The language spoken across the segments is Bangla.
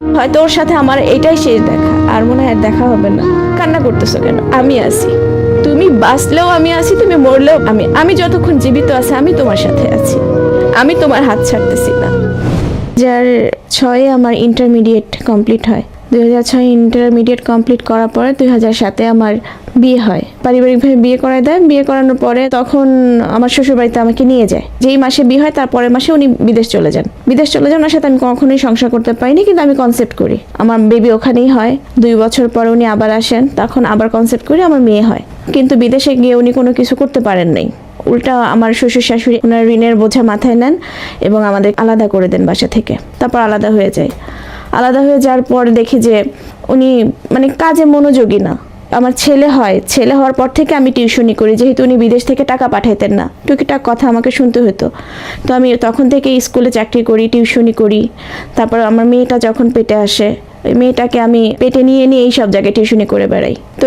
হয়তো ওর সাথে আমার এটাই শেষ দেখা, আর মনে হয় দেখা হবে না। কান্না করতেছো কেন? আমি আছি, তুমি বাঁচলেও আমি আছি, তুমি মরলেও আমি যতক্ষণ জীবিত আছি আমি তোমার সাথে আছি, আমি তোমার হাত ছাড়তেছি না। 2006 আমার ইন্টারমিডিয়েট কমপ্লিট হয়। 2006 ইন্টারমিডিয়েট কমপ্লিট করার পরে 2007 আমার বিয়ে হয়। পারিবারিকভাবে বিয়ে করায় দেয়। বিয়ে করানোর পরে তখন আমার শ্বশুরবাড়িতে আমাকে নিয়ে যায়। যেই মাসে বিয়ে হয় তার পরের মাসে উনি বিদেশ চলে যান। ওনার সাথে আমি কখনোই সংসার করতে পারিনি, কিন্তু আমি কনসেপ্ট করি। আমার বেবি ওখানেই হয়। 2 বছর পরে উনি আবার আসেন, তখন আবার কনসেপ্ট করি, আমার মেয়ে হয়। কিন্তু বিদেশে গিয়ে উনি কোনো কিছু করতে পারেন নাই। উল্টা আমার শ্বশুর শাশুড়ি ওনার ঋণের বোঝা মাথায় নেন এবং আমাদের আলাদা করে দেন বাসা থেকে। তারপর আলাদা হয়ে যায়। আলাদা হয়ে যাওয়ার পর দেখি যে উনি কাজে মনোযোগী না। আমার ছেলে হওয়ার পর থেকে আমি টিউশনি করি, যেহেতু উনি বিদেশ থেকে টাকা পাঠাইতেন না, টুকিটাক কথা আমাকে শুনতে হতো। তো আমি তখন থেকে স্কুলে চাকরি করি, টিউশনি করি। তারপর আমার মেয়েটা যখন পেটে আসে, ওই মেয়েটাকে আমি পেটে নিয়ে এই সব জায়গায় টিউশনি করে বেড়াই। তো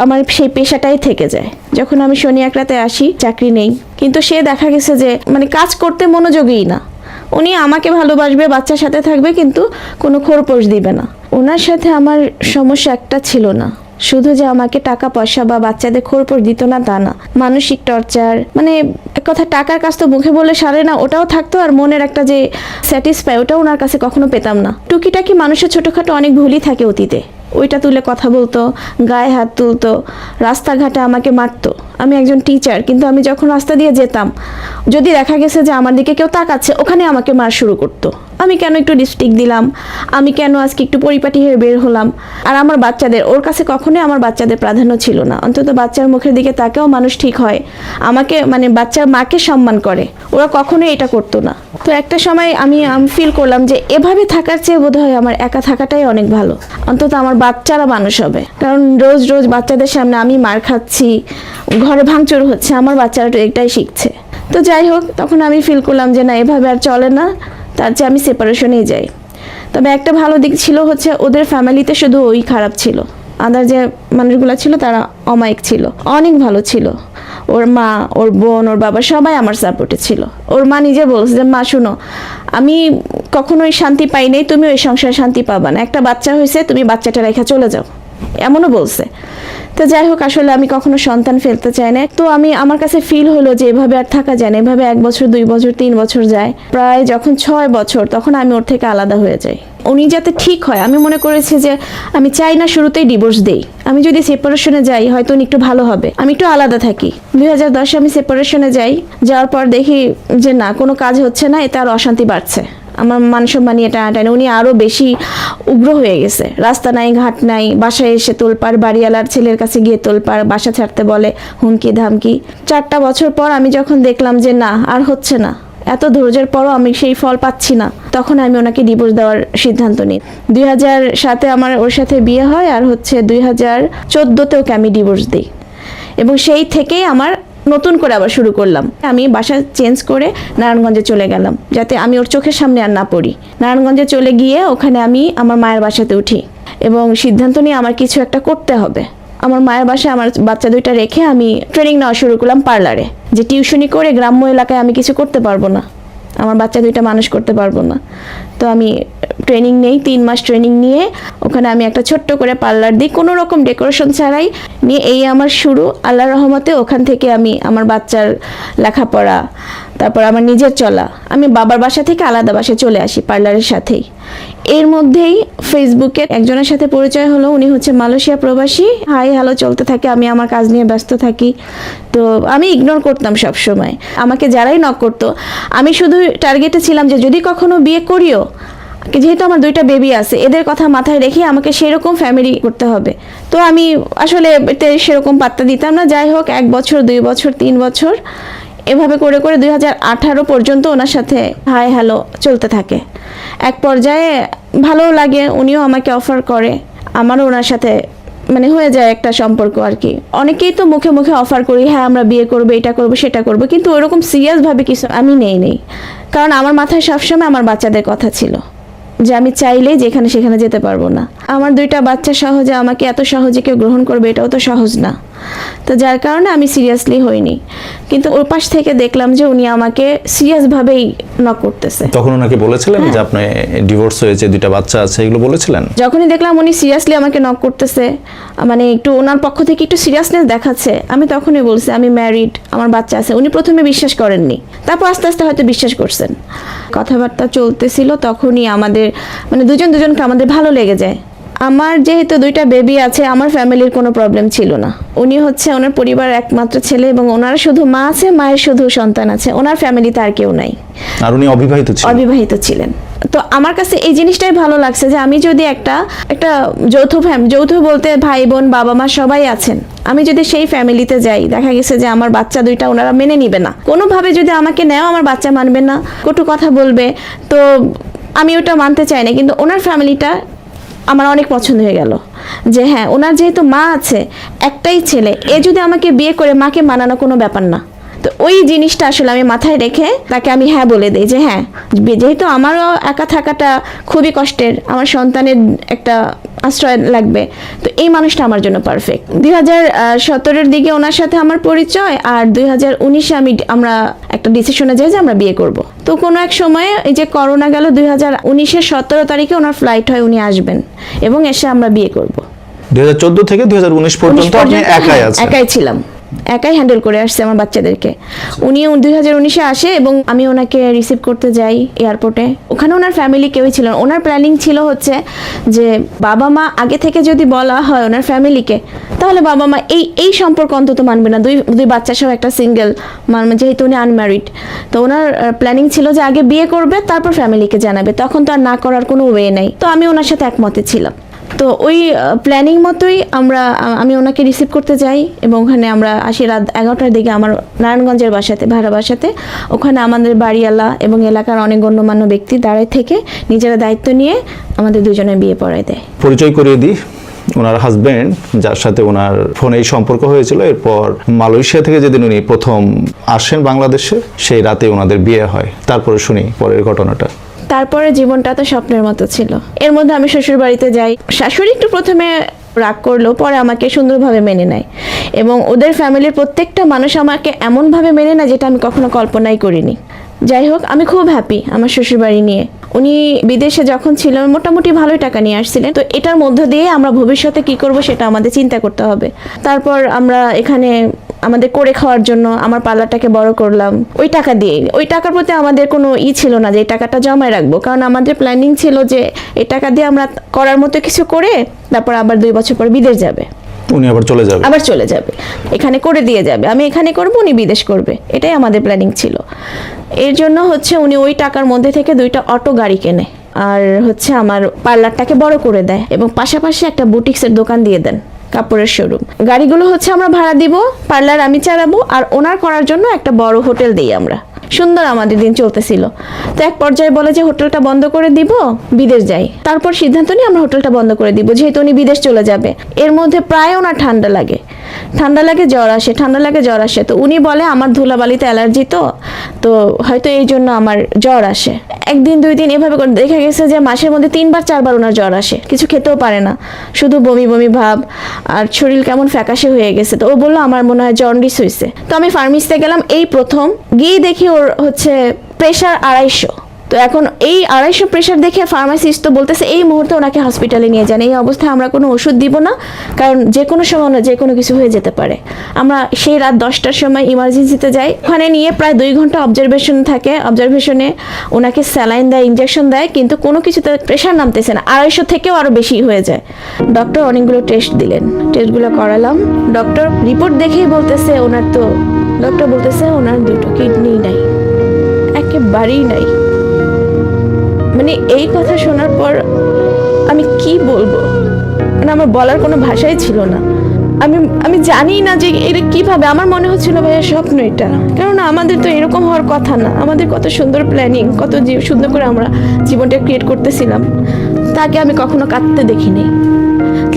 আমার সেই পেশাটাই থেকে যায়। যখন আমি শনি এক রাতে আসি, চাকরি নেই, কিন্তু সে দেখা গেছে যে কাজ করতে মনোযোগী না। উনি আমাকে ভালোবাসবে, বাচ্চার সাথে থাকবে, কিন্তু কোনো খোরপোশ দিবে না। ওনার সাথে আমার সমস্যা একটা ছিল না, শুধু যে আমাকে টাকা পয়সা বা বাচ্চাদের খোরপোশ দিত না তা না, মানসিক টর্চার, এক কথা টাকার কাজ তো মুখে বলে সারে না, ওটাও থাকতো। আর মনের একটা যে স্যাটিসফাই, ওটাও ওনার কাছে কখনো পেতাম না। টুকিটাকি মানুষের ছোটখাটো অনেক ভুলই থাকে অতীতে, ওইটা তুলে কথা বলতো, গায়ে হাত তুলতো, রাস্তাঘাটে আমাকে মারতো। আমি একজন টিচার, কিন্তু আমি যখন রাস্তা দিয়ে যেতাম, যদি দেখা গেছে যে আমার দিকে কেউ তাকাচ্ছে, ওখানে আমাকে মার শুরু করতো। আমি কেন একটু লিপস্টিক দিলাম, আমি কেন আজকে একটু পরিপাটি হয়ে বের হলাম। আর আমার বাচ্চাদের, ওর কাছে কখনোই আমার বাচ্চাদের প্রাধান্য ছিল না। অন্তত বাচ্চার মুখের দিকে তাকেও মানুষ ঠিক হয়, আমাকে বাচ্চার মাকে সম্মান করে, ওরা কখনোই এটা করতো না। তো একটা সময় আমি ফিল করলাম যে এভাবে থাকার চেয়ে বোধহয় আমার একা থাকাটাই অনেক ভালো। অন্তত আমার বাচ্চারা মানুষ হবে, কারণ রোজ রোজ বাচ্চাদের সামনে আমি মার খাচ্ছি, ঘরে ভাঙচুর হচ্ছে, আমার বাচ্চারা তো এটাই শিখছে। তো যাই হোক, তখন আমি ফিল করলাম যে না, এভাবে আর চলে না, তার চেয়ে আমি সেপারেশনেই যাই। তবে একটা ভালো দিক ছিল হচ্ছে, ওদের ফ্যামিলিতে শুধু ওই খারাপ ছিল, আদার যে মানুষগুলো ছিল তারা অমায়িক ছিল, অনেক ভালো ছিল। ওর মা, ওর বোন, ওর বাবা সবাই আমার সাপোর্টে ছিল। ওর মা নিজে বলছে যে মা শুনো, আমি কখনোই শান্তি পাই নাই, তুমি ওই সংসারে শান্তি পাবা না, একটা বাচ্চা হয়েছে, তুমি বাচ্চাটা রেখে চলে যাও, এমনও বলছে। তো যাই হোক, আসলে আমি কখনো সন্তান ফেলতে চাই না। তো আমার কাছে ফিল হলো যে এভাবে আর থাকা যায় না। এভাবে 1 বছর, 2 বছর, 3 বছর যায়, প্রায় যখন 6 বছর, তখন আমি ওর থেকে আলাদা হয়ে যাই। উনি যাতে ঠিক হয়, আমি মনে করেছি যে আমি চাই না শুরুতেই ডিভোর্স দেই। আমি যদি সেপারেশনে যাই হয়তো উনি একটু ভালো হবে, আমি একটু আলাদা থাকি। 2010 আমি সেপারেশনে যাই। যাওয়ার পর দেখি যে না, কোনো কাজ হচ্ছে না, এতে আর অশান্তি বাড়ছে। আমার মান সম্মান নিয়ে টানাটানি, উনি আরও বেশি উগ্র হয়ে গেছে। রাস্তা নাই, ঘাট নাই, বাসায় এসে তোলপাড়, বাড়িওয়ালার ছেলের কাছে গিয়ে তোলপাড়, বাসা ছাড়তে বলে, হুমকি ধামকি। 4টা বছর পর আমি যখন দেখলাম যে না, আর হচ্ছে না, এত ধৈর্যের পরও আমি সেই ফল পাচ্ছি না, তখন আমি ওনাকে ডিভোর্স দেওয়ার সিদ্ধান্ত নিই। 2007 আমার ওর সাথে বিয়ে হয়, আর 2014 ওকে আমি ডিভোর্স দিই। এবং সেই থেকেই আমার নতুন করে আবার শুরু করলাম। আমি বাসা চেঞ্জ করে নারায়ণগঞ্জে চলে গেলাম, যাতে আমি ওর চোখের সামনে আর না পড়ি। নারায়ণগঞ্জে চলে গিয়ে ওখানে আমি আমার মায়ের বাসাতে উঠি এবং সিদ্ধান্ত নিয়ে আমার কিছু একটা করতে হবে। আমার মায়ের বাসায় আমার বাচ্চা 2টা রেখে আমি ট্রেনিং নেওয়া শুরু করলাম পার্লারে। যে টিউশনি করে গ্রাম্য এলাকায় আমি কিছু করতে পারবো না, আমার বাচ্চা 2টা মানুষ করতে পারবো না। তো আমি ট্রেনিং নেই, 3 মাস ট্রেনিং নিয়ে ওখানে আমি একটা ছোট্ট করে পার্লার দিই, কোনো রকম ডেকোরেশন ছাড়াই নিয়ে। এই আমার শুরু। আল্লাহর রহমতে ওখান থেকে আমি আমার বাচ্চার লেখাপড়া, তারপর আমার নিজের চলা, আমি বাবার বাসা থেকে আলাদা বাসায় চলে আসি পার্লারের সাথেই। এর মধ্যেই ফেসবুকে একজনের সাথে পরিচয় হলো, উনি হচ্ছে মালয়েশিয়া প্রবাসী। হাই হ্যালো চলতে থাকে, আমি আমার কাজ নিয়ে ব্যস্ত থাকি। তো আমি ইগনোর করতাম সব সময়, আমাকে যারাই নক করতো, আমি শুধু টার্গেটে ছিলাম যে যদি কখনো বিয়ে করিও, যেহেতু আমার 2টা বেবি আছে, এদের কথা মাথায় রেখে আমাকে সেরকম ফ্যামিলি করতে হবে। তো আমি আসলে সেরকম পাত্তা দিতাম না। যাই হোক, 1 বছর, 2 বছর, 3 বছর এভাবে করে করে 2018 পর্যন্ত ওনার সাথে হাই হ্যালো চলতে থাকে। এক পর্যায়ে ভালো লাগে, উনিও আমাকে অফার করে, আমারও ওনার সাথে হয়ে যায় একটা সম্পর্ক আর কি। অনেকেই তো মুখে মুখে অফার করি, হ্যাঁ আমরা বিয়ে করবো, এটা করবো, সেটা করবো, কিন্তু ওরকম সিরিয়াসভাবে কিছু আমি নেই। কারণ আমার মাথায় সবসময় আমার বাচ্চাদের কথা ছিল, যে আমি চাইলেই যেখানে সেখানে যেতে পারবো না। আমার 2টা বাচ্চা সহজে আমাকে এত সহজে কেউ গ্রহণ করবে এটাও তো সহজ না। তো যার কারণে আমি সিরিয়াসলি হইনি, কিন্তু ওর পাশ থেকে দেখলাম যে উনি আমাকে সিরিয়াসভাবেই নক করতেছে। তখন ওনাকে বলেছিলেন যে আপনি ডিভোর্স হয়েছে, 2টা বাচ্চা আছে, এগুলো বলেছিলেন? যখনই দেখলাম উনি সিরিয়াসলি আমাকে নক করতেছে, মানে একটু ওনার পক্ষ থেকে একটু সিরিয়াসনেস দেখাচ্ছে, আমি তখনই বলছি আমি ম্যারিড, আমার বাচ্চা আছে। উনি প্রথমে বিশ্বাস করেননি, তারপর আস্তে আস্তে হয়তো বিশ্বাস করছেন। কথাবার্তা চলতেছিল, তখনই আমাদের মানে দুজনকে আমাদের ভালো লেগে যায়। আমার যেহেতু 2টা বেবি আছে, আমার ফ্যামিলির কোনো প্রবলেম ছিল না। উনি হচ্ছে ওনার পরিবারের একমাত্র ছেলে এবং ওনার শুধু মা আছে, মায়ের শুধু সন্তান আছে, ওনার ফ্যামিলিতে আর কেউ নাই। আর উনি অবিবাহিত ছিলেন। তো আমার কাছে এই জিনিসটাই ভালো লাগছে যে আমি যদি একটা যৌথ বলতে ভাই বোন বাবা মা সবাই আছেন, আমি যদি সেই ফ্যামিলিতে যাই, দেখা গেছে যে আমার বাচ্চা 2টা ওনারা মেনে নিবে না, কোনোভাবে যদি আমাকে নেও আমার বাচ্চা মানবে না, কটু কথা বলবে, তো আমি ওটা মানতে চাই না। কিন্তু ওনার ফ্যামিলিটা আমার অনেক পছন্দ হয়ে গেল যে হ্যাঁ, ওনার যেহেতু মা আছে, একটাই ছেলে, এ যদি আমাকে বিয়ে করে মাকে মানানো কোনো ব্যাপার না। তো ওই জিনিসটা আসলে আমি মাথায় রেখে তাকে আমি হ্যাঁ বলে দিই যে হ্যাঁ, যেহেতু আমারও একা থাকাটা খুবই কষ্টের, আমার সন্তানের একটা আশ্রয় লাগবে, তো এই মানুষটা আমার জন্য পারফেক্ট। 2017-এর দিকে ওনার সাথে আমার পরিচয়, আর 2019-এ আমরা একটা ডিসিশনে যাই যে আমরা বিয়ে করব। তো কোনো এক সময়ে এই যে করোনা গেল, 2019-এর 17 তারিখে ওনার ফ্লাইট হয়, উনি আসবেন এবং এসে আমরা বিয়ে করব। 2014 থেকে 2019 পর্যন্ত আপনি একাই আছেন? একাই ছিলাম, একাই হ্যান্ডেল করে আসছে আমার বাচ্চাদেরকে। উনি 2019-এ আসে এবং আমি ওনাকে রিসিভ করতে যাই এয়ারপোর্টে। ওখানে ওনার ফ্যামিলি কেউই ছিল না। ওনার প্ল্যানিং ছিল হচ্ছে যে বাবা মা আগে থেকে যদি বলা হয় ওনার ফ্যামিলিকে, তাহলে বাবা মা এই সম্পর্ক অন্তত মানবে না, দুই বাচ্চা সহ একটা সিঙ্গেল মানবে, যেহেতু উনি আনম্যারিড। তো ওনার প্ল্যানিং ছিল যে আগে বিয়ে করবে, তারপর ফ্যামিলিকে জানাবে, তখন তো আর না করার কোনো ওয়ে নাই। তো আমি ওনার সাথে একমতে ছিলাম। তো ওই প্ল্যানিং মতোই আমি ওনাকে রিসিভ করতে যাই এবং ওখানে আমরা আসি রাত 11টার দিকে আমার নারায়ণগঞ্জের ভাড়া বাসাতে। ওখানে আমাদের বাড়িওয়ালা এবং এলাকার অনেক গণ্যমান্য ব্যক্তি দাঁড়ায় থেকে নিজেরা দায়িত্ব নিয়ে আমাদের দুজনের বিয়ে পড়ায় দেয়। পরিচয় করিয়ে দিই, ওনার হাজবেন্ড যার সাথে ওনার ফোনে সম্পর্ক হয়েছিল, এরপর মালয়েশিয়া থেকে যেদিন উনি প্রথম আসেন বাংলাদেশে, সেই রাতে ওনাদের বিয়ে হয়। তারপরে শুনি পরের ঘটনাটা। তারপরে জীবনটা তো স্বপ্নের মতো ছিল। এর মধ্যে আমি শ্বশুর বাড়িতে যাই। শাশুড়ি একটু প্রথমে রাগ করলো, পরে আমাকে সুন্দরভাবে মেনে নেয় এবং ওদের ফ্যামিলির প্রত্যেকটা মানুষ আমাকে এমনভাবে মেনে নেয় যেটা আমি কখনো কল্পনাই করিনি। যাই হোক, আমি খুব হ্যাপি আমার শ্বশুর বাড়ি নিয়ে। উনি বিদেশে যখন ছিলেন মোটামুটি ভালোই টাকা নিয়ে আসছিলেন। তো এটার মধ্য দিয়ে আমরা ভবিষ্যতে কি করব সেটা আমাদের চিন্তা করতে হবে। তারপর আমরা এখানে আমাদের করে খাওয়ার জন্য আমার পার্লারটাকে বড় করলাম ওই টাকা দিয়ে। ওই টাকার প্রতি আমাদের কোনো ছিল না যে এই টাকাটা জমায় রাখবো, কারণ আমাদের প্ল্যানিং ছিল যে এই টাকা দিয়ে আমরা করার মতো কিছু করে তারপর আবার 2 বছর পর বিদেশ যাবে, উনি আবার চলে যাবে, এখানে করে দিয়ে যাবে। আমি এখানে করব, উনি বিদেশ করবে, এটাই আমাদের প্ল্যানিং ছিল। এর জন্য হচ্ছে উনি ওই টাকার মধ্যে থেকে 2টা অটো গাড়ি কেনে, আর হচ্ছে আমার পার্লারটাকে বড় করে দেয় এবং পাশাপাশি একটা বুটিক্সের দোকান দিয়ে দেন, কাপড়ের শোরুম। গাড়িগুলো হচ্ছে আমরা ভাড়া দিব, পার্লার আমি চালাবো, আর ওনার করার জন্য একটা বড় হোটেল দিই আমরা। সুন্দর আমাদের দিন চলতেছিল। তো এক পর্যায়ে বলে যে হোটেলটা বন্ধ করে দিব, বিদেশ যাই। তারপর সিদ্ধান্ত নিয়ে আমরা হোটেলটা বন্ধ করে দিব, যেহেতু উনি বিদেশ চলে যাবে। এর মধ্যে প্রায় ওনার ঠান্ডা লাগে, জ্বর আসে। তো উনি বলে আমার ধুলাবালিতে অ্যালার্জি, তো হয়তো এই জন্য আমার জ্বর আসে। 1 দিন 2 দিন এভাবে করে দেখা গেছে যে মাসের মধ্যে 3বার 4বার ওনার জ্বর আসে, কিছু খেতেও পারে না, শুধু বমি বমি ভাব আর শরীর কেমন ফ্যাকাশে হয়ে গেছে। তো ও বললো আমার মনে হয় জন্ডিস হয়েছে। তো আমি ফার্মেসিতে গেলাম, এই প্রথম গিয়ে দেখি ওর হচ্ছে প্রেশার 250। তো এখন এই 250 প্রেশার দেখে ফার্মাসিস্ট তো বলতেছে এই মুহূর্তে ওনাকে হসপিটালে নিয়ে যান, এই অবস্থায় আমরা কোনো ওষুধ দিব না, কারণ যে কোনো সময় যে কোনো কিছু হয়ে যেতে পারে। আমরা সেই রাত 10টার সময় ইমার্জেন্সিতে যাই, ওখানে নিয়ে প্রায় 2 ঘন্টা অবজারভেশন থাকে। অবজারভেশনে ওনাকে স্যালাইন দেয়, ইঞ্জেকশন দেয়, কিন্তু কোনো কিছুতে প্রেশার নামতেছে না, 250 থেকেও আরও বেশি হয়ে যায়। ডক্টর অনেকগুলো টেস্ট দিলেন, টেস্টগুলো করালাম। ডক্টর রিপোর্ট দেখেই বলতেছে ওনার 2টো কিডনি নাই, একেবারেই নাই। মানে এই কথা শোনার পর আমি কি বলবো, মানে আমার বলার কোনো ভাষাই ছিল না। আমি জানি না যে এটা কিভাবে, আমার মনে হচ্ছিল ভাইয়া স্বপ্ন এটা, কারণ আমাদের তো এরকম হওয়ার কথা না। আমাদের কত সুন্দর প্ল্যানিং, কত সুন্দর করে আমরা জীবনটা ক্রিয়েট করতেছিলাম। তাকে আমি কখনো কাঁদতে দেখি নাই,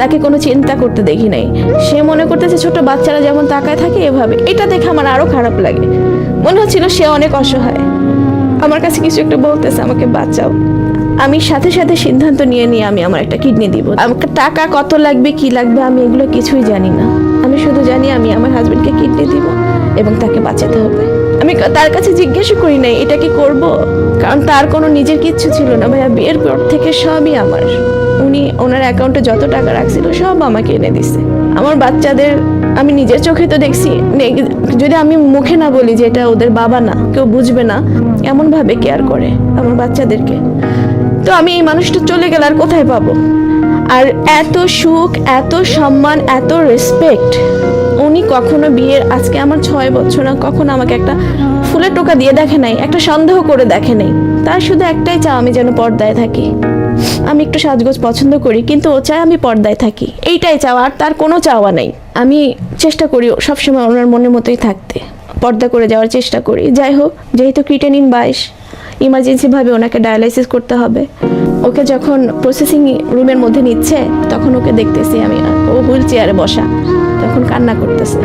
তাকে কোনো চিন্তা করতে দেখি নাই। সে মনে করতেছে ছোট বাচ্চারা যেমন তাকায় থাকে এভাবে। এটা দেখে আমার আরো খারাপ লাগে, মনে হচ্ছিল সে অনেক অসহায়, আমার কাছে কিছু একটা বলতেছে আমাকে বাঁচাও। আমি সাথে সাথে সিদ্ধান্ত নিয়ে আমি আমার একটা কিডনি দিব। আমাকে টাকা কত লাগবে কি লাগবে আমি এগুলো কিছুই জানি না। আমি শুধু জানি আমি আমার হাজবেন্ডকে কিডনি দিব এবং তাকে বাঁচাতে হবে। আমি তার কাছে জিজ্ঞাসা করি নাই এটা কি করব, কারণ তার কোনো নিজের কিচ্ছু ছিল না ভাইয়া। বিয়ের পর থেকে সবই আমার। উনি ওনার অ্যাকাউন্টে যত টাকা রাখছিল সব আমাকে এনে দিছে। আমার বাচ্চাদের আমি নিজের চোখে তো দেখছি, যদি আমি মুখে না বলি যে এটা ওদের বাবা না, কেউ বুঝবে না, এমন ভাবে কেয়ার করে আমার বাচ্চাদেরকে। তো আমি এই মানুষটা চলে গেলে আর কোথায় পাবো? আর এত সুখ, এত সম্মান, এত রেসপেক্ট উনি কখনো বিয়ের আজকে আমার 6 বছর না কখনো আমাকে একটা ফুলের টোকা দিয়ে দেখে নাই, একটা সন্দেহ করে দেখে নাই। তার শুধু একটাই চাও আমি যেন পর্দায় থাকি। আমি একটু সাজগোজ পছন্দ করি কিন্তু ও চায় আমি পর্দায় থাকি, এইটাই চাওয়া, আর তার কোনো চাওয়া নাই। আমি চেষ্টা করি সবসময় ওনার মনের মতোই থাকতে, পর্দা করে যাওয়ার চেষ্টা করি। যাই হোক, যেহেতু ক্রিটেনিন 22, ইমার্জেন্সিভাবে ওনাকে ডায়ালাইসিস করতে হবে। ওকে যখন প্রসেসিং রুমের মধ্যে নিচ্ছে তখন ওকে দেখতেছি আমি, ও হুইল চেয়ারে বসা, তখন কান্না করতেছে।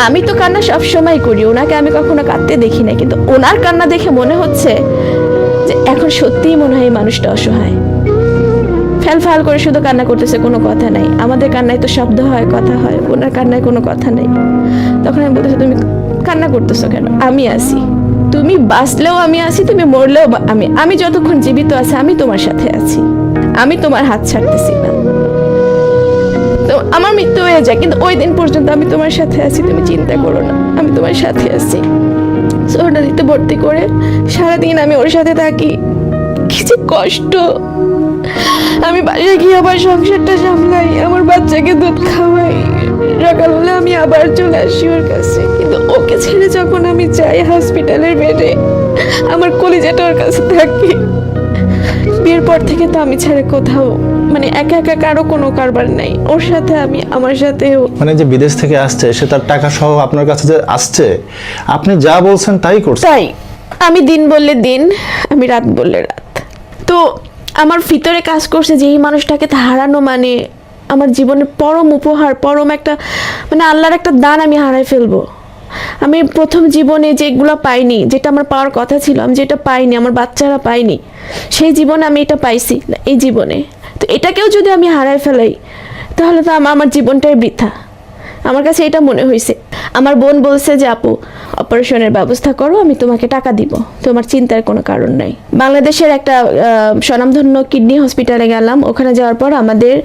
আমি তো কান্না সবসময় করি, ওনাকে আমি কখনো কাঁদতে দেখি না, কিন্তু ওনার কান্না দেখে মনে হচ্ছে যে এখন সত্যিই মনে হয় এই মানুষটা অসহায়। ফ্যাল করে শুধু কান্না করতেছে, কোনো কথা নাই। আমাদের কান্নায় তো শব্দ হয়, কথা হয়, ওনার কান্নায় কোনো কথা নেই। তখন আমি বলতেছি তুমি কান্না করতেছো কেন? আমি আছি, তুমি বাঁচলেও আমি আছি, তুমি মরলেও আমি যতক্ষণ জীবিত আছি আমি তোমার সাথে আছি, আমি তোমার হাত ছাড়তেছি না। তো আমার মৃত্যু হয়ে যায় কিন্তু ওই দিন পর্যন্ত আমি তোমার সাথে আছি, তুমি চিন্তা করো না, আমি তোমার সাথে আছি। ওটা দিতে ভর্তি করে সারাদিন আমি ওর সাথে থাকি, কিছু কষ্ট। আমি বাসায় গিয়ে আবার সংসারটা সামলাই, আমার বাচ্চাকে দুধ খাওয়াই, সকালবেলা আমি আবার চলে আসি ওর কাছে। কিন্তু ওকে ছেড়ে যখন আমি যাই হসপিটালের বেডে, আমার কলিজাটা ওর কাছে থাকে। বিয়ের পর থেকে তো আমি ছেড়ে কোথাও মানে একা একা কারো কোনো কারবার নাই, ওর সাথে আমি, আমার সাথেও। মানে যে বিদেশ থেকে আসছে সে তার টাকা সহ আপনার কাছে যে আসছে, আপনি যা বলছেন তাই করছেন। তাই আমি দিন বললে দিন, আমি রাত বললে রাত। তো আমার ভিতরে কাজ করছে যে এই মানুষটাকে হারানো মানে আমার জীবনের পরম উপহার, পরম একটা মানে আল্লাহর একটা দান আমি হারাই ফেলবো। আমি প্রথম জীবনে যেগুলো পাইনি, যেটা আমার পাওয়ার কথা ছিল, আমি যেটা পাইনি, আমার বাচ্চারা পাইনি, সেই জীবনে আমি এটা পাইছি এই জীবনে। তো এটাকেও যদি আমি হারাই ফেলাই তাহলে তো আমার জীবনটাই বৃথা। আমার কাছে এটা মনে হয়েছে। আমার বোন বলছে যে আপু অপারেশনের ব্যবস্থা করো, আমি তোমাকে টাকা দিব, তোমার চিন্তার কোনো কারণ নাই। বাংলাদেশের একটা স্বনামধন্য কিডনি হসপিটালে গেলাম। ওখানে যাওয়ার পর আমাদের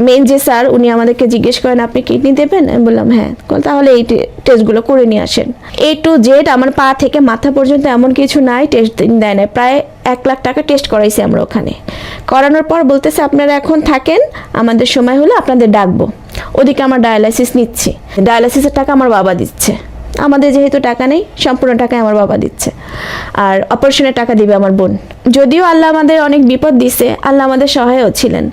মেন যে স্যার, উনি আমাদেরকে জিজ্ঞেস করেন আপনি কিডনি দেবেন? আমি বললাম হ্যাঁ। তাহলে এই টেস্টগুলো করে নিয়ে আসেন। A to Z আমার পা থেকে মাথা পর্যন্ত এমন কিছু নাই, টেস্ট দেয় না। প্রায় 1 লাখ টাকা টেস্ট করাইছি আমরা ওখানে। করানোর পর বলতেছে আপনারা এখন থাকেন, আমাদের সময় হলে আপনাদের ডাকবো। ওদিকে আমার ডায়ালাইসিস নিচ্ছি, ডায়ালাইসিসের টাকা আমার বাবা দিচ্ছে। আমাদের যেহেতু টাকা নেই, সম্পূর্ণ টাকা আমার বাবা দিচ্ছে, আর অপারেশনের টাকা দিবে আমার বোন। যদিও আল্লাহ আমাদের অনেক বিপদ দিছে, আল্লাহ আমাদের সহায়ও ছিলেন।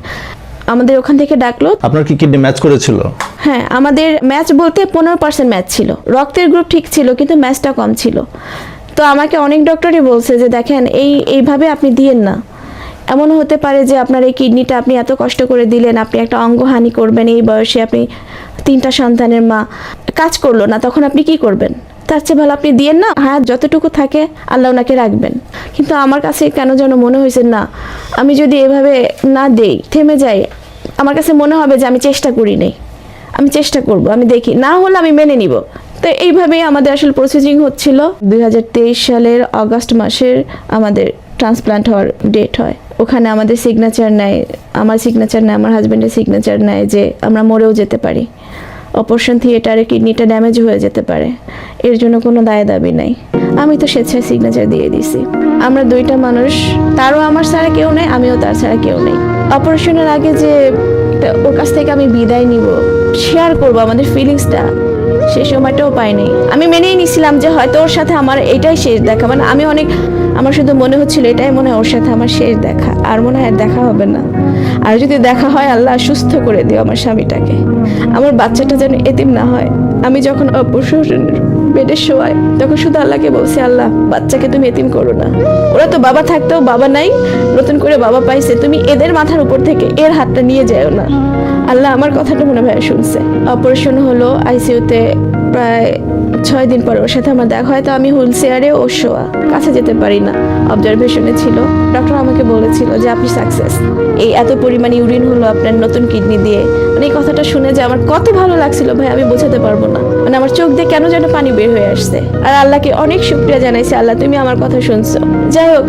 আমাদের ওখান থেকে ডাকলো। আপনার কি কিডনি ম্যাচ করেছিল? হ্যাঁ, আমাদের ম্যাচ বলতে 15% ম্যাচ ছিল। রক্তের গ্রুপ ঠিক ছিল কিন্তু ম্যাচটা কম ছিল। তো আমাকে অনেক ডক্টরই বলছে যে দেখেন এইভাবে আপনি দিয়েন না, এমনও হতে পারে যে আপনার এই কিডনিটা আপনি এত কষ্ট করে দিলেন, আপনি একটা অঙ্গহানি করবেন, এই বয়সে আপনি 3টা সন্তানের মা, কাজ করলো না, তখন আপনি কি করবেন? তার চেয়ে ভালো আপনি দিয়েন না, হ্যাঁ যতটুকু থাকে আল্লাহ ওনাকে রাখবেন। কিন্তু আমার কাছে কেন যেন মনে হয়েছে না, আমি যদি এভাবে না দেই, থেমে যাই, আমার কাছে মনে হবে যে আমি চেষ্টা করি নাই। আমি চেষ্টা করব, আমি দেখি, না হলে আমি মেনে নিব। তো এইভাবেই আমাদের আসলে প্রসেসিং হচ্ছিল। 2023 সালের অগাস্ট মাসের আমাদের ট্রান্সপ্লান্ট হওয়ার ডেট হয়। ওখানে আমাদের সিগনেচার নেয়, আমার সিগনেচার নেয়, আমার হাজব্যান্ডের সিগনেচার নেয় যে আমরা মরেও যেতে পারি, অপারেশন থিয়েটারে কিডনিটা ড্যামেজ হয়ে যেতে পারে, এর জন্য কোনো দায় দাবি নাই। আমি তো স্বেচ্ছায় সিগনেচার দিয়ে দিছি। আমরা 2টা মানুষ, তারও আমার ছাড়া কেউ নেই, আমিও তার ছাড়া কেউ নেই। অপারেশনের আগে যে ওর কাছ থেকে আমি বিদায় নিব, শেয়ার করব আমাদের ফিলিংসটা, সেই সময়টাও পাইনি। আমি মেনেই নিছিলাম যে হয়তো ওর সাথে আমার এটাই শেষ দেখা। মানে আমার শুধু মনে হচ্ছিল এটাই মনে হয় ওর সাথে আমার শেষ দেখা, আর মনে হয় দেখা হবে না। আর যদি দেখা হয় আল্লাহ সুস্থ করে দিও আমার স্বামীটাকে, আমার বাচ্চাটা যেন এতিম না হয়। আমি যখন অপারেশনের বেডে শোয়াই তখন শুধু আল্লাহকে বলছি, আল্লাহ বাচ্চাকে তুমি এতিম করো না। ওরা তো বাবা থাকতেও বাবা নাই, নতুন করে বাবা পাইছে, তুমি এদের মাথার উপর থেকে এর হাতটা নিয়ে যাও না। আল্লাহ আমার কথাটা মনে হয় শুনছে। অপারেশন হলো, আইসিইউতে প্রায় 6 দিন পর ওর সাথে আমার দেখা হয়, তো আমি হুইল চেয়ারে ও শোয়া, কাছে যেতে পারি না, অবজারভেশনে ছিল। ডক্টর আমাকে বলেছিল যে আপনি সাকসেস, এই এত পরিমাণ ইউরিন হলো আপনার নতুন কিডনি দিয়ে। মানে এই কথাটা শুনে যে আমার কত ভালো লাগছিল ভাই, আমি বোঝাতে পারবো না। মানে আমার চোখ দিয়ে কেন যেন পানি বের হয়ে আসছে। আর আল্লাহকে অনেক শুকরিয়া জানাইছি, আল্লাহ তুমি আমার কথা শুনছো। যাই হোক,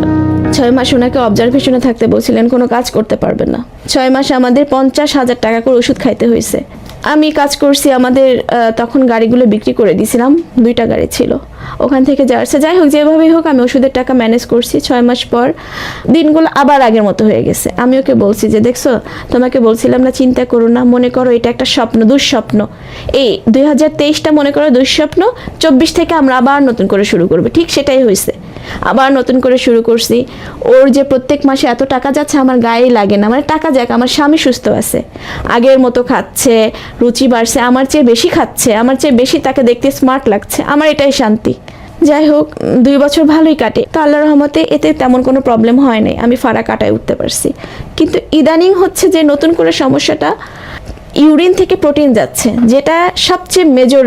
6 মাস ওনাকে অবজারভেশনে থাকতে বলছিলেন, কোনো কাজ করতে পারবে না। 6 মাসে আমাদের 50,000 টাকা করে ওষুধ খাইতে হয়েছে। আমি কাজ করছি, আমাদের তখন গাড়িগুলো বিক্রি করে দিয়েছিলাম, 2টা গাড়ি ছিল, ওখান থেকে যাচ্ছে। যাই হোক, যেভাবেই হোক আমি ওষুধের টাকা ম্যানেজ করছি। 6 মাস পর দিনগুলো আবার আগের মতো হয়ে গেছে। আমি ওকে বলছি যে দেখছো, তোমাকে বলছিলাম না চিন্তা করো না, মনে করো এটা একটা স্বপ্ন, দুঃস্বপ্ন। এই 2023টা মনে করো দুঃস্বপ্ন, 24 থেকে আমরা আবার নতুন করে শুরু করবো। ঠিক সেটাই হয়েছে, আবার নতুন করে শুরু করছি। ওর যে প্রত্যেক মাসে এত টাকা যাচ্ছে আমার গায়ে লাগে না। মানে টাকা যাক, আমার স্বামী সুস্থ আছে, আগের মতো খাচ্ছে, রুচি বাড়ছে, আমার চেয়ে বেশি খাচ্ছে, আমার চেয়ে বেশি তাকে দেখতে স্মার্ট লাগছে, আমার এটাই শান্তি। যাই হোক, 2 বছর ভালোই কাটে, তো আল্লাহর রহমতে এতে তেমন কোনো প্রবলেম হয় নাই, আমি ফাড়া কাটায় উঠতে পারছি। কিন্তু ইদানিং হচ্ছে যে নতুন করে সমস্যাটা, ইউরিন থেকে প্রোটিন যাচ্ছে, যেটা সবচেয়ে মেজর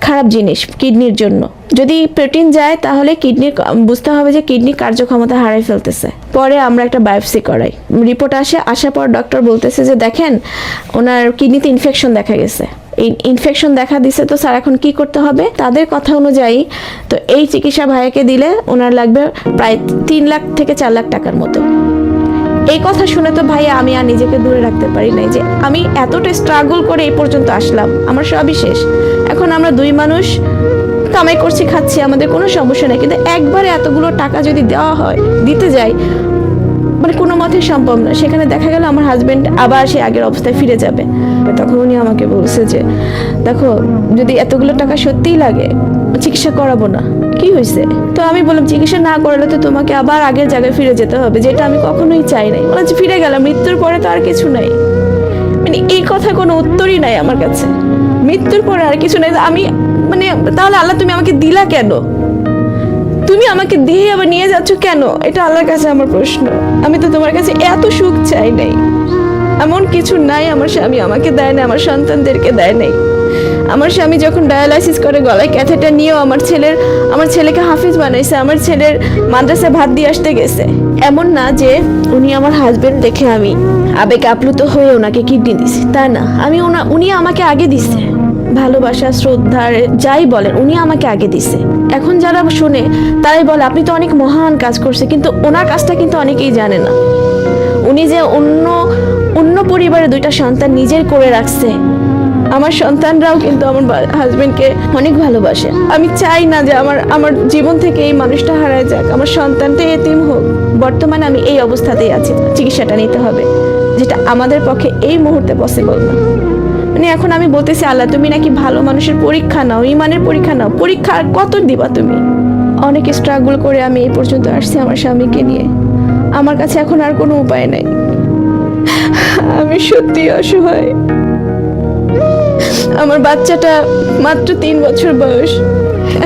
খারাপ জিনিস কিডনির জন্য। যদি প্রোটিন যায় তাহলে কিডনির বুঝতে হবে যে কিডনির কার্যক্ষমতা হারিয়ে ফেলতেছে। পরে আমরা একটা বায়োপসি করাই, রিপোর্ট আসার পর ডক্টর বলতেছে যে দেখেন ওনার কিডনিতে ইনফেকশন দেখা গেছে। এই ইনফেকশন দেখা দিছে, তো স্যার এখন কি করতে হবে? তাদের কথা অনুযায়ী তো এই চিকিৎসা ভাইয়াকে দিলে ওনার লাগবে প্রায় 3 লাখ থেকে 4 লাখ টাকার মতো। এই কথা শুনে তো ভাইয়া আমি আর নিজেকে দূরে রাখতে পারি নাই, যে আমি এতটা স্ট্রাগল করে এই পর্যন্ত আসলাম, আমার সবই শেষ। এখন আমরা 2 মানুষ কামাই করছি, খাচ্ছি, আমাদের কোনো সমস্যা নেই, কিন্তু একবারে এতগুলো টাকা যদি দেওয়া হয়, দিতে যাই, মানে কোনো মতে সম্ভব না। সেখানে দেখা গেল আমার হাজবেন্ড আবার সে আগের অবস্থায় ফিরে যাবে। তখন উনি আমাকে বলছে যে দেখো, যদি এতগুলো টাকা সত্যিই লাগে, চিকিৎসা করাবো না, কি হয়েছে? তো আমি বললাম চিকিৎসা না করালে তো তোমাকে আবার আগের জায়গায় ফিরে যেতে হবে, যেটা আমি কখনোই চাই নাই। বলে যে ফিরে গেলাম, মৃত্যুর পরে তো আর কিছু নাই। মানে এই কথা কোনো উত্তরই নাই আমার কাছে, মৃত্যুর পরে আর কিছু নাই। আমি মানে তাহলে আল্লাহ তুমি আমাকে দিলা কেন? তুমি আমাকে দিয়ে আবার নিয়ে যাচ্ছ কেন? এটা আল্লাহর কাছে আমার প্রশ্ন। আমি তো তোমার কাছে এত সুখ চাই নাই, এমন কিছু নাই আমার স্বামী আমাকে দেয় না, আমার সন্তানদেরকে দেয় নাই। আমার স্বামী যখন ডায়ালাইসিস করে গলায় ক্যাথেটার নিয়েও আমার ছেলেকে হাফিজ বানাইছে, আমার ছেলের মাদ্রাসায় ভাত দিয়ে আসতে গেছে। এমন না যে উনি আমার হাজবেন্ড দেখে আমি আবেগে আপ্লুত হয়ে ওনাকে কিডনি দিছি, তা না। উনি আমাকে আগে দিছে, ভালোবাসা, শ্রদ্ধার যাই বলেন, উনি আমাকে আগে দিছে। এখন যারা শুনে তারাই বলে আপনি তো অনেক মহান কাজ করছে, কিন্তু ওনার কাজটা কিন্তু অনেকেই জানে না। উনি যে অন্য পরিবারে 2টা সন্তান নিজের করে রাখছে। আমার সন্তানরাও কিন্তু আমার হাজবেন্ডকে অনেক ভালোবাসে। আমি চাই না যে আমার জীবন থেকে এই মানুষটা হারায় যাক, আমার সন্তানটা এতিম হোক। বর্তমানে আমি এই অবস্থাতেই আছি, চিকিৎসাটা নিতে হবে, যেটা আমাদের পক্ষে এই মুহূর্তে পসিবল না। মানে এখন আমি বলতেছি আল্লাহ তুমি নাকি ভালো মানুষের পরীক্ষা নাও, ইমানের পরীক্ষা নাও, পরীক্ষা আর কত দিবা তুমি? অনেক স্ট্রাগল করে আমি এই পর্যন্ত আসছি আমার স্বামীকে নিয়ে। আমার কাছে এখন আর কোনো উপায় নাই, আমি সত্যি অসহায়। আমার বাচ্চাটা মাত্র 3 বছর বয়স,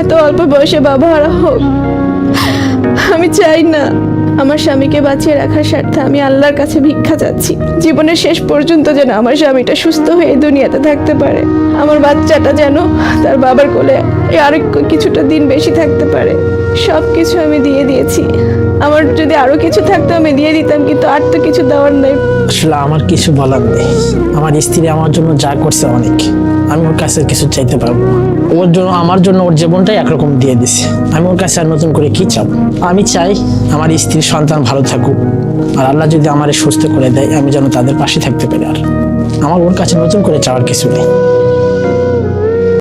এত অল্প বয়সে বাবা হারা হোক। আমি চাই না। আমার স্বামীকে বাঁচিয়ে রাখার স্বার্থে আমি আল্লাহর কাছে ভিক্ষা চাচ্ছি, জীবনের শেষ পর্যন্ত যেন আমার স্বামীটা সুস্থ হয়ে দুনিয়াতে থাকতে পারে, আমার বাচ্চাটা যেন তার বাবার কোলে আরো কিছুটা দিন বেশি থাকতে পারে। সব কিছু আমি দিয়ে দিয়েছি, আমার যদি আরো কিছু থাকতো আমি দিয়ে দিতাম, কিন্তু আর তো কিছু দেওয়ার নেই। আসলে আমার কিছু বলার নেই। আমার স্ত্রী আমার জন্য যা করছে অনেক, আমি ওর কাছে কিছু চাইতে পারবো না। ওর জন্য আমার জন্য ওর জীবনটাই একরকম দিয়ে দিছে, আমি ওর কাছে আর নতুন করে কি চাবো? আমি চাই আমার স্ত্রীর সন্তান ভালো থাকুক, আর আল্লাহ যদি আমার সুস্থ করে দেয় আমি যেন তাদের পাশে থাকতে পারি। আর আমার ওর কাছে নতুন করে চাওয়ার কিছু নেই।